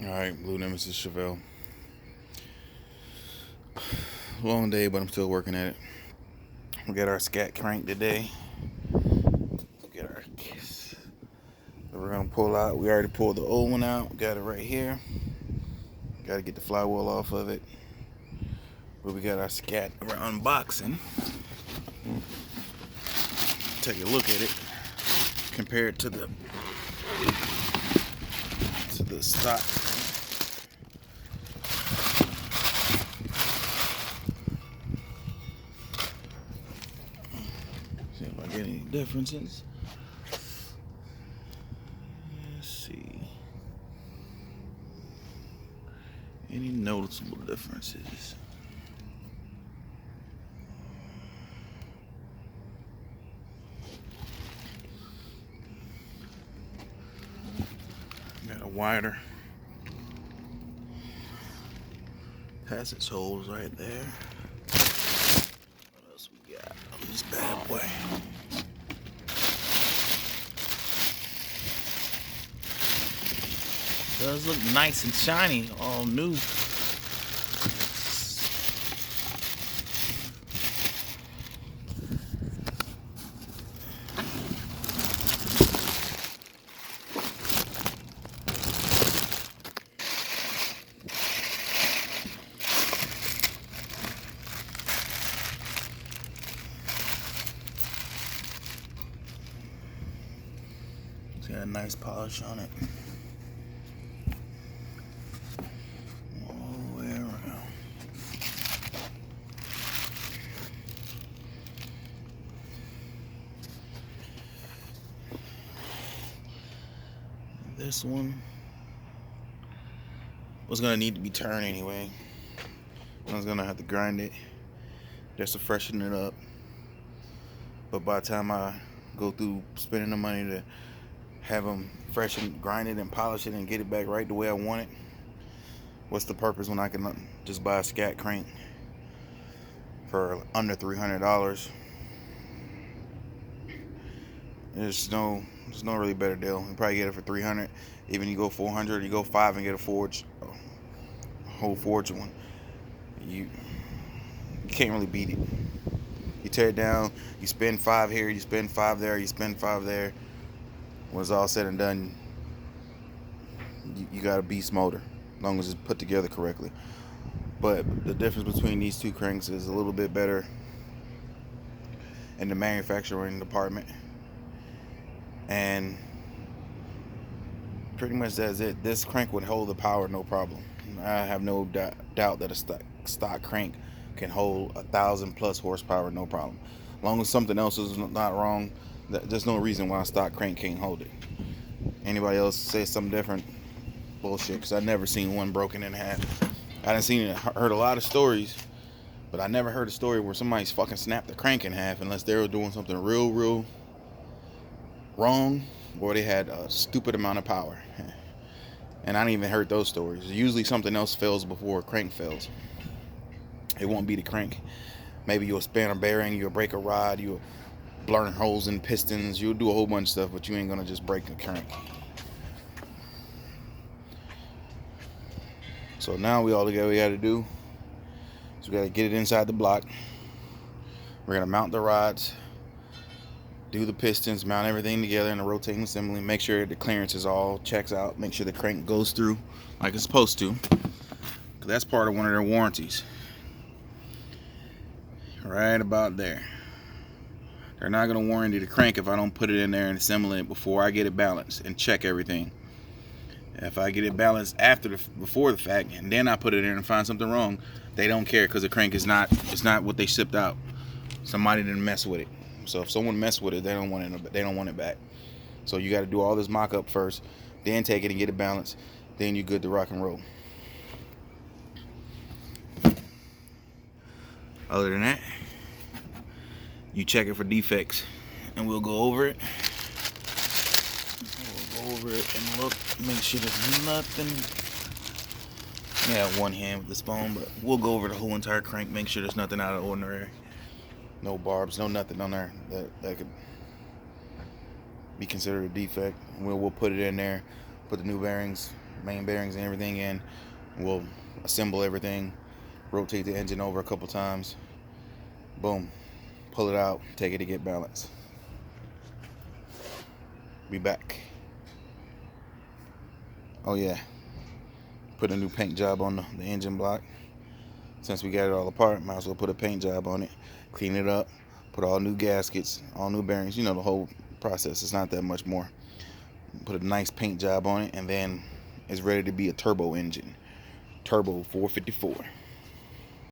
Alright, Blue Nemesis Chevelle. Long day, but I'm still working at it. We got our SCAT crank today. Get our kiss. We're gonna pull out. We already pulled the old one out. Got it right here. Got to get the flywheel off of it. But we got our SCAT. We're unboxing. Take a look at it. Compare it to the stock. See if I get any differences. Let's see. Any noticeable differences? Got a wider passage holes right there. What else we got on this bad boy? Does look nice and shiny, all new. It's got a nice polish on it. All the way around. This one was gonna need to be turned anyway. I was gonna have to grind it just to freshen it up. But by the time I go through spending the money to have them fresh and grind it and polish it and get it back right the way I want it, what's the purpose when I can just buy a SCAT crank for under $300? There's no really better deal. You probably get it for $300. Even you go $400, you go $500 and get a whole forged one. You can't really beat it. You tear it down, you spend $5 here, you spend $5 there, you spend $5 there. When it's all said and done, you got a beast motor, as long as it's put together correctly. But the difference between these two cranks is a little bit better in the manufacturing department, and pretty much that's it. This crank would hold the power no problem. I have no doubt that a stock crank can hold 1,000+ horsepower no problem. As long as something else is not wrong, there's no reason why a stock crank can't hold it. Anybody else say something different? Bullshit, because I've never seen one broken in half. I didn't heard a lot of stories, but I never heard a story where somebody's fucking snapped the crank in half unless they were doing something real wrong, or they had a stupid amount of power. And I didn't even heard those stories. Usually something else fails before a crank fails. It won't be the crank. Maybe you'll spin a bearing, you'll break a rod, you'll burn holes in pistons, you'll do a whole bunch of stuff, but you ain't gonna just break the crank. So now we gotta do is we gotta get it inside the block. We're gonna mount the rods, do the pistons, mount everything together in a rotating assembly, make sure the clearance is all checks out, make sure the crank goes through like it's supposed to, because that's part of one of their warranties. Right about there. They're not going to warranty the crank if I don't put it in there and assemble it before I get it balanced and check everything. If I get it balanced before the fact, and then I put it in and find something wrong, they don't care, because the crank is not what they shipped out. Somebody didn't mess with it. So if someone messed with it, they don't want it back. So you got to do all this mock-up first, then take it and get it balanced, then you're good to rock and roll. Other than that, you check it for defects, and we'll go over it. We'll go over it and look, make sure there's nothing. I have one hand with this phone, but we'll go over the whole entire crank, make sure there's nothing out of the ordinary. No barbs, no nothing on there that could be considered a defect. We'll put it in there, put the new bearings, main bearings and everything in. We'll assemble everything, rotate the engine over a couple times, boom, pull it out, take it to get balance. Be back. Oh yeah, put a new paint job on the engine block. Since we got it all apart, might as well put a paint job on it, clean it up, put all new gaskets, all new bearings, you know, the whole process. It's not that much more. Put a nice paint job on it, and then it's ready to be a turbo engine. Turbo 454.